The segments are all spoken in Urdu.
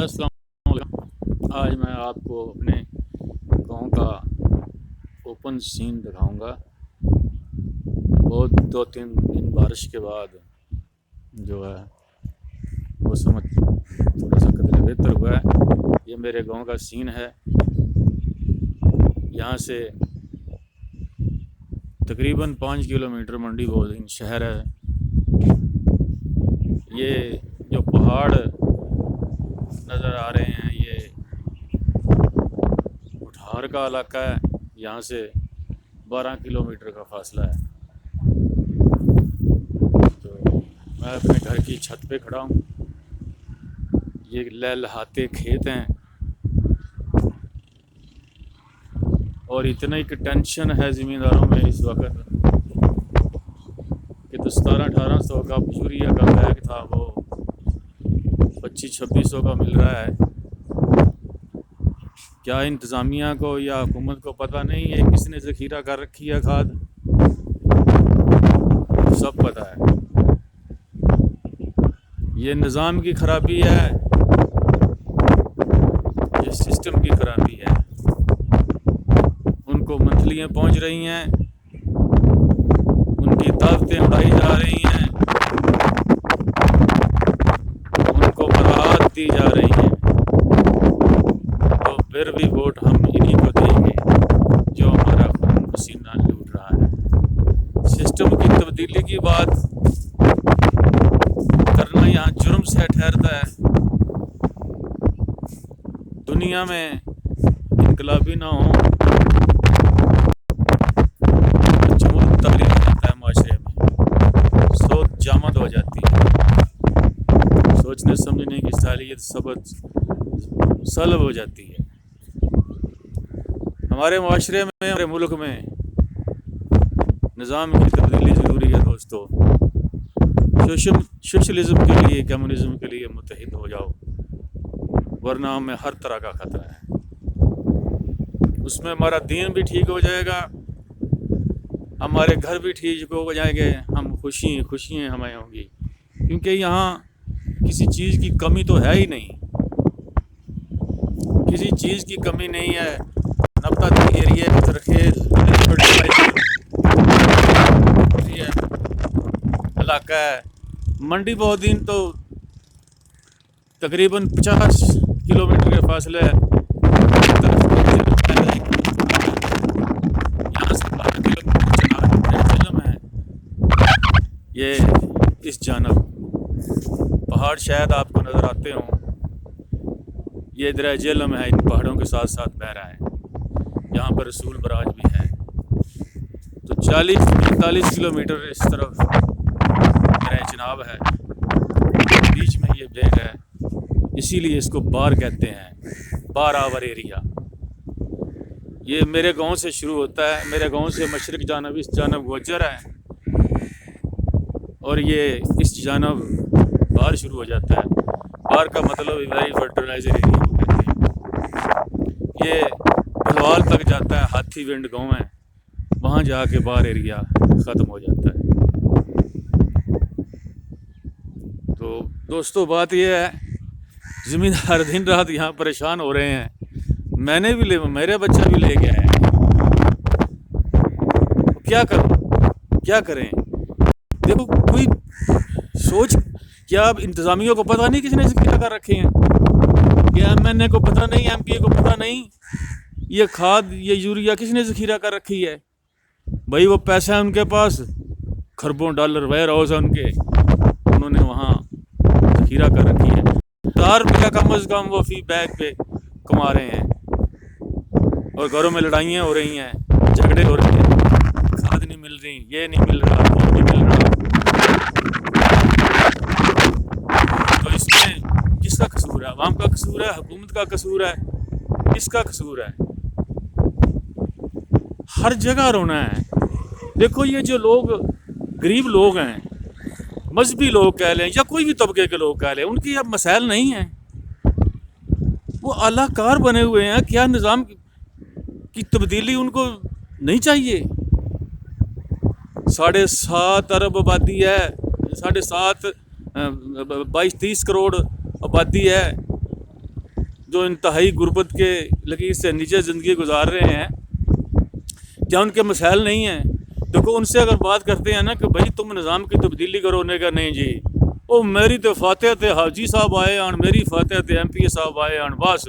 السلام علیکم۔ آج میں آپ کو اپنے گاؤں کا اوپن سین دکھاؤں گا۔ بہت 2-3 دن بارش کے بعد جو ہے موسم تھوڑا سا قدر بہتر ہوا ہے۔ یہ میرے گاؤں کا سین ہے۔ یہاں سے تقریباً 5 کلومیٹر منڈی بودین شہر ہے۔ یہ جو پہاڑ نظر آ رہے ہیں یہ اٹھار کا علاقہ ہے۔ یہاں سے 12 کلومیٹر کا فاصلہ ہے۔ تو میں اپنے گھر کی چھت پہ کھڑا ہوں۔ یہ لہلہاتے کھیت ہیں اور اتنا ایک ٹینشن ہے زمینداروں میں اس وقت کہ 1700-1800 کا یوریا کا بیگ تھا وہ 2500-2600 کا مل رہا ہے۔ کیا انتظامیہ کو یا حکومت کو پتہ نہیں ہے کس نے ذخیرہ کر رکھی ہے کھاد؟ سب پتہ ہے۔ یہ نظام کی خرابی ہے، یہ سسٹم کی خرابی ہے۔ ان کو منتھلیاں پہنچ رہی ہیں، ان کی طاقتیں اڑائی جا رہی ہیں، ان کو براعت دی جا رہی ہیں، تو پھر بھی ووٹ ہم انہیں کو دیں گے جو ہمارا خون پسینہ لوٹ رہا ہے۔ سسٹم کی تبدیلی کی بات کرنا یہاں جرم سے ٹھہرتا ہے۔ دنیا میں انقلابی نہ ہوں، جمود تقریر ہو جاتا ہے معاشرے میں، سوچ جامد ہو جاتی ہے، سوچنے سمجھنے کی صلاحیت سلب ہو جاتی ہے۔ ہمارے معاشرے میں، ہمارے ملک میں نظام کی تبدیلی ضروری ہے دوستو۔ سوشلزم کے لیے، کمیونزم کے لیے متحد ہو جاؤ، ورنہ ہمیں ہر طرح کا خطرہ ہے۔ اس میں ہمارا دین بھی ٹھیک ہو جائے گا، ہمارے گھر بھی ٹھیک ہو جائیں گے، ہم خوشیاں ہمیں ہوں گی، کیونکہ یہاں کسی چیز کی کمی تو ہے ہی نہیں، کسی چیز کی کمی نہیں ہے۔ نباتاتی ایریا زرخیز علاقہ ہے۔ منڈی بودین تو تقریباً 50 کلومیٹر کے فاصلے ہے۔ یہاں سے 12 کلومیٹر ضلع ہے۔ یہ اس جانب پہاڑ شاید آپ کو نظر آتے ہوں، یہ دریا جہلم ہے، ان پہاڑوں کے ساتھ ساتھ بہہ رہا ہے۔ یہاں پر رسول براج بھی ہے۔ تو 40-45 کلومیٹر اس طرف دریا چناب ہے، بیچ میں یہ بیگ ہے، اسی لیے اس کو بار کہتے ہیں، بار آور ایریا۔ یہ میرے گاؤں سے شروع ہوتا ہے، میرے گاؤں سے مشرق جانب اس جانب گوجر ہے، اور یہ اس جانب بار شروع ہو جاتا ہے۔ بار کا مطلب ویری فرٹیلائزر ایریا کہتے ہیں۔ یہ بلوال تک جاتا ہے، ہاتھی ونڈ گاؤں ہے، وہاں جا کے بار ایریا ختم ہو جاتا ہے۔ تو دوستو بات یہ ہے، زمیندار دن رات یہاں پریشان ہو رہے ہیں۔ میں نے بھی میرے بچہ بھی لے کے آیا ہے۔ کیا کریں؟ دیکھو کوئی سوچ، کیا اب انتظامیہ کو پتہ نہیں کس نے ذخیرہ کر رکھے ہیں؟ کیا MNA کو پتہ نہیں، MP کو پتہ نہیں یہ کھاد، یہ یوریا کس نے ذخیرہ کر رکھی ہے؟ بھائی وہ پیسہ ہے ان کے پاس، خربوں ڈالر ویئر ہاؤس ہے ان کے، انہوں نے وہاں ذخیرہ کر رکھی ہے۔ 4 روپیہ کم از کم وہ فی بیگ پہ کما رہے ہیں، اور گھروں میں لڑائیاں ہو رہی ہیں، جھگڑے ہو رہے ہیں، کھاد نہیں مل رہی، یہ نہیں مل رہا، وہ نہیں مل رہا۔ تو اس میں کس کا قصور ہے؟ عوام کا قصور ہے؟ حکومت کا قصور ہے؟ کس کا قصور ہے؟ ہر جگہ رونا ہے۔ دیکھو یہ جو لوگ غریب لوگ ہیں، مذہبی لوگ کہہ لیں یا کوئی بھی طبقے کے لوگ کہہ لیں، ان کی اب مسائل نہیں ہیں، وہ اعلیٰ کار بنے ہوئے ہیں۔ کیا نظام کی تبدیلی ان کو نہیں چاہیے؟ 7.5 ارب آبادی ہے، 7.5 22-30 کروڑ آبادی ہے، جو انتہائی غربت کے لکیر سے نیچے زندگی گزار رہے ہیں، کیا ان کے مسائل نہیں ہیں؟ دیکھو ان سے اگر بات کرتے ہیں نا کہ بھائی تم نظام کی تبدیلی کرو، انہیں کہا نہیں جی او میری تو فاتحت حاجی صاحب آئے ہیں، میری فاتحت ایم پی اے صاحب آئے ہیں، بس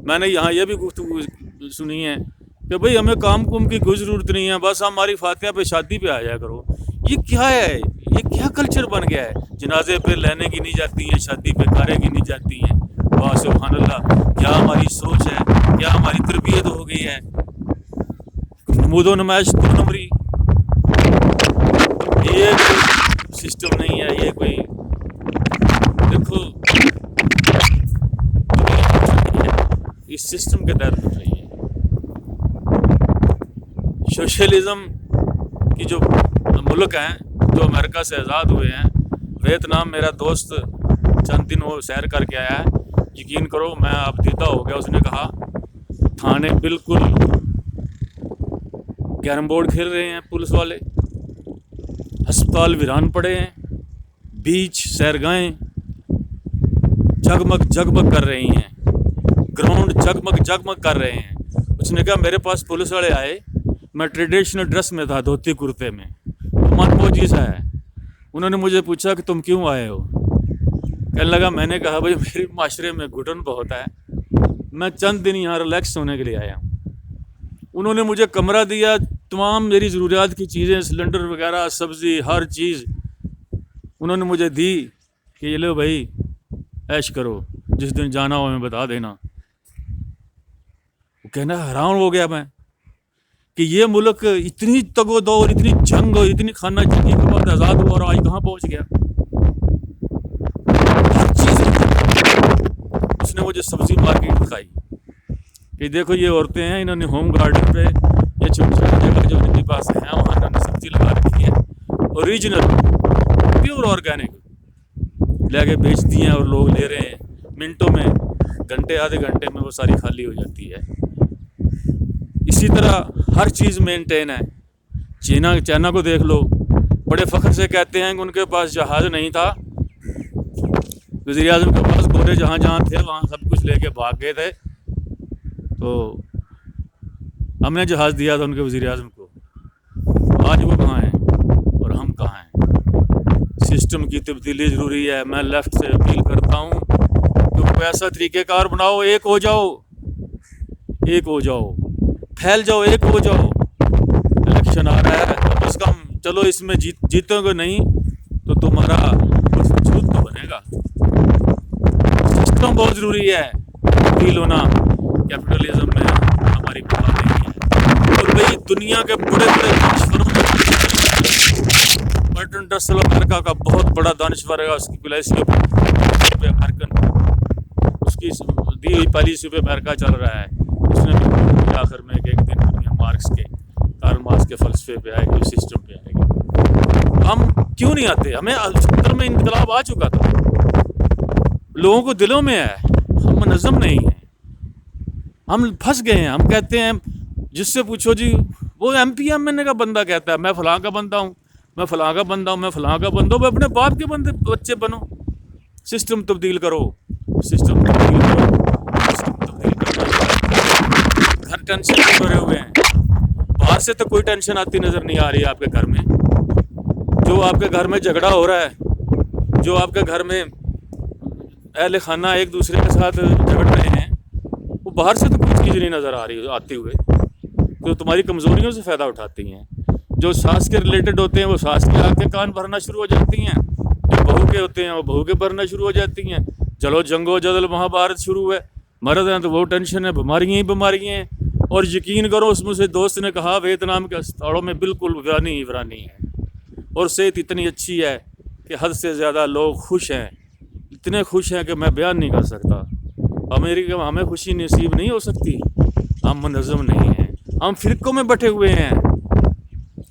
میں نے یہاں یہ بھی گفتگو سنی ہے کہ بھئی ہمیں کام کی کوئی ضرورت نہیں ہے، بس ہماری فاتحہ پہ شادی پہ آ جایا کرو۔ یہ کیا ہے؟ یہ کیا کلچر بن گیا ہے؟ جنازے پہ لینے کی نہیں جاتی ہیں، شادی پہ کارے کی نہیں جاتی ہیں۔ واہ سبحان اللہ، کیا ہماری سوچ ہے، کیا ہماری تربیت ہو گئی ہے؟ نمود و نمائش دو نمبری، یہ کوئی سسٹم نہیں ہے، یہ کوئی دیکھو اس سسٹم کے تحت اٹھ رہی ہے۔ سوشلزم کی جو ملک ہیں جو امریکہ سے آزاد ہوئے ہیں، ویتنام میرا دوست چند دن وہ سیر کر کے آیا ہے، یقین کرو میں اب دیتا ہو گیا۔ اس نے کہا تھانے بالکل کیرم بورڈ کھیل رہے ہیں پولیس والے، ہسپتال ویران پڑے ہیں، بیچ سیرگاہیں جگمگ جگمگ کر رہی ہیں، گراؤنڈ جگمگ جگمگ کر رہے ہیں۔ اس نے کہا میرے پاس پولیس والے آئے، میں ٹریڈیشنل ڈریس میں تھا، دھوتی کرتے میں، من فوجی سا ہے۔ انہوں نے مجھے پوچھا کہ تم کیوں آئے ہو؟ کہنے لگا میں نے کہا بھائی میرے معاشرے میں گھٹن بہت ہے، میں چند دن یہاں ریلیکس ہونے کے لیے آیا ہوں۔ انہوں نے مجھے کمرہ دیا، تمام میری ضروریات کی چیزیں، سلنڈر وغیرہ، سبزی، ہر چیز انہوں نے مجھے دی کہ یہ لو بھائی عیش کرو، جس دن جانا ہو ہمیں بتا دینا۔ وہ کہنا حیران ہو گیا میں کہ یہ ملک اتنی تگ و دو اور اتنی جنگ اور اتنی خانہ جنگی کے بعد آزاد ہوا اور آج کہاں پہنچ گیا۔ ہر چیز اس نے مجھے سبزی مارکیٹ دکھائی کہ دیکھو یہ عورتیں ہیں، انہوں نے ہوم گارڈن پہ یہ چھوٹی چھوٹی جگہ جو ان کے پاس ہیں وہاں انہوں نے سبزی لگا رکھی ہے، اوریجنل پیور آرگینک لے کے بیچتی ہیں اور لوگ لے رہے ہیں، منٹوں میں، گھنٹے آدھے گھنٹے میں وہ ساری خالی ہو جاتی ہے۔ اسی طرح ہر چیز مینٹین ہے۔ چائنا کو دیکھ لو، بڑے فخر سے کہتے ہیں کہ ان کے پاس جہاز نہیں تھا، وزیر اعظم کے پاس گھوڑے جہاں جہاں تھے وہاں سب کچھ لے کے بھاگ گئے تھے، تو ہم نے جہاز دیا تھا ان کے وزیر اعظم کو۔ آج وہ کہاں ہیں اور ہم کہاں ہیں؟ سسٹم کی تبدیلی ضروری ہے۔ میں لیفٹ سے اپیل کرتا ہوں کہ کوئی ایسا طریقہ کار بناؤ، ایک ہو جاؤ، ایک ہو جاؤ، پھیل جاؤ، ایک ہو جاؤ۔ الیکشن آ رہا ہے، کم از کم چلو اس میں جیتو گے نہیں تو تمہارا وجود تو بنے گا۔ سسٹم بہت ضروری ہے، تبدیل ہونا کیپٹلزم میں ہماری بات نہیں ہے۔ اور بھائی دنیا کے بڑے بڑے دانشوروں برٹن رسل امریکہ کا بہت بڑا دانشور ہے، اس کی پالیسی پہ اس کی دی ہوئی پالیسی پہ امریکہ چل رہا ہے۔ اس نے بھی آخر میں ایک دن دنیا کارل مارکس کے فلسفے پہ آئے گی، سسٹم پہ آئے گی۔ ہم کیوں نہیں آتے؟ ہمیں 70 میں انقلاب آ چکا تھا، لوگوں کو دلوں میں ہے، ہم منظم نہیں ہیں، ہم پھنس گئے ہیں۔ ہم کہتے ہیں جس سے پوچھو جی وہ ایم پی ایم این اے کا بندہ کہتا ہے میں فلاں کا بندہ ہوں، میں فلاں کا بندہ ہوں، میں فلاں کا بندہ ہوں۔ وہ اپنے باپ کے بچے بنو، سسٹم تبدیل کرو، سسٹم تبدیل کرو، سسٹم تبدیل کرو۔ گھر ٹینشن میں بھرے ہوئے ہیں، باہر سے تو کوئی ٹینشن آتی نظر نہیں آ رہی ہے آپ کے گھر میں۔ جو آپ کے گھر میں جھگڑا ہو رہا ہے، جو آپ کے گھر میں اہل خانہ ایک دوسرے کے ساتھ جھگڑ رہے ہیں، وہ باہر سے تو کوئی چیز نہیں نظر آ رہی آتے ہوئے، تو تمہاری کمزوریوں سے فائدہ اٹھاتی ہیں۔ جو ساس کے ریلیٹڈ ہوتے ہیں وہ ساس کے آگ کے کان بھرنا شروع ہو جاتی ہیں، جو بہو کے ہوتے ہیں وہ بہو کے بھرنا شروع ہو جاتی ہیں۔ چلو جنگ و جدل مہابھارت شروع ہے، مرد ہیں تو وہ ٹینشن ہے، بیماریاں ہی بیماریاں ہیں۔ اور یقین کرو اس مجھ سے دوست نے کہا ویتنام کے اسپتالوں میں بالکل ویرانی ہی ویرانی ہے، اور صحت اتنی اچھی ہے کہ حد سے زیادہ لوگ خوش ہیں، اتنے خوش ہیں کہ میں بیان نہیں کر سکتا۔ امریکہ میں ہمیں خوشی نصیب نہیں ہو سکتی، ہم منظم نہیں ہیں، ہم فرقوں میں بٹے ہوئے ہیں۔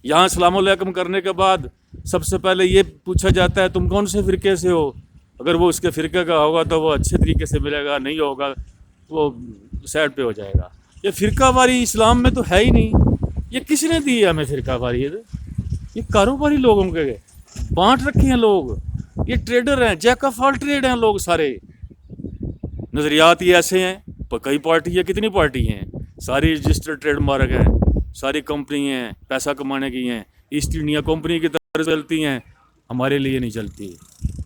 یہاں السلام علیکم کرنے کے بعد سب سے پہلے یہ پوچھا جاتا ہے تم کون سے فرقے سے ہو؟ اگر وہ اس کے فرقے کا ہوگا تو وہ اچھے طریقے سے ملے گا، نہیں ہوگا وہ سائڈ پہ ہو جائے گا۔ یہ فرقہ واری اسلام میں تو ہے ہی نہیں۔ یہ کس نے دی ہے ہمیں فرقہ واری؟ یہ کاروباری لوگوں کے بانٹ رکھے ہیں لوگ، یہ ٹریڈر ہیں، جیک آف آل ٹریڈ ہیں لوگ سارے۔ نظریات یہ ایسے ہیں، کئی پارٹی ہے، کتنی پارٹی ہیں، ساری رجسٹرڈ ٹریڈ مارک ہیں، ساری کمپنی ہیں پیسہ کمانے کی ہیں، ایسٹ انڈیا کمپنی کی طرح چلتی ہیں، ہمارے لیے نہیں چلتی۔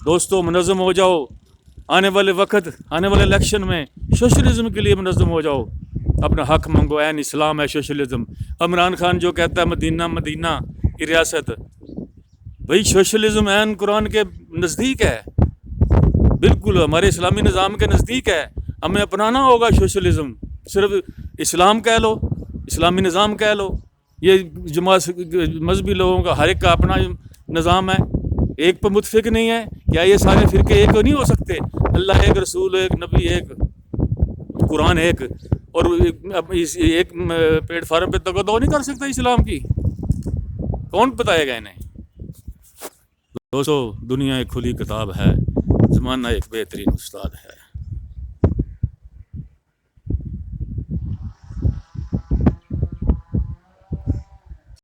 دوستو منظم ہو جاؤ، آنے والے وقت، آنے والے الیکشن میں سوشلزم کے لیے منظم ہو جاؤ، اپنا حق منگو، عین اسلام ہے سوشلزم۔ عمران خان جو کہتا ہے مدینہ مدینہ کی ریاست، بھائی سوشلزم عین قرآن کے نزدیک ہے، بالکل ہمارے اسلامی نظام کے نزدیک ہے، ہمیں اپنانا ہوگا سوشلزم۔ صرف اسلام کہہ لو، اسلامی نظام کہہ لو، یہ جماعت مذہبی لوگوں کا ہر ایک کا اپنا نظام ہے، ایک پہ متفق نہیں ہے۔ کیا یہ سارے فرقے ایک نہیں ہو سکتے؟ اللہ ایک، رسول ایک، نبی ایک، قرآن ایک، اور ایک پلیٹ فارم پہ تقدو نہیں کر سکتا اسلام کی؟ کون بتائے گا انہیں؟ دوستو دنیا ایک کھلی کتاب ہے، زمانہ ایک بہترین استاد ہے۔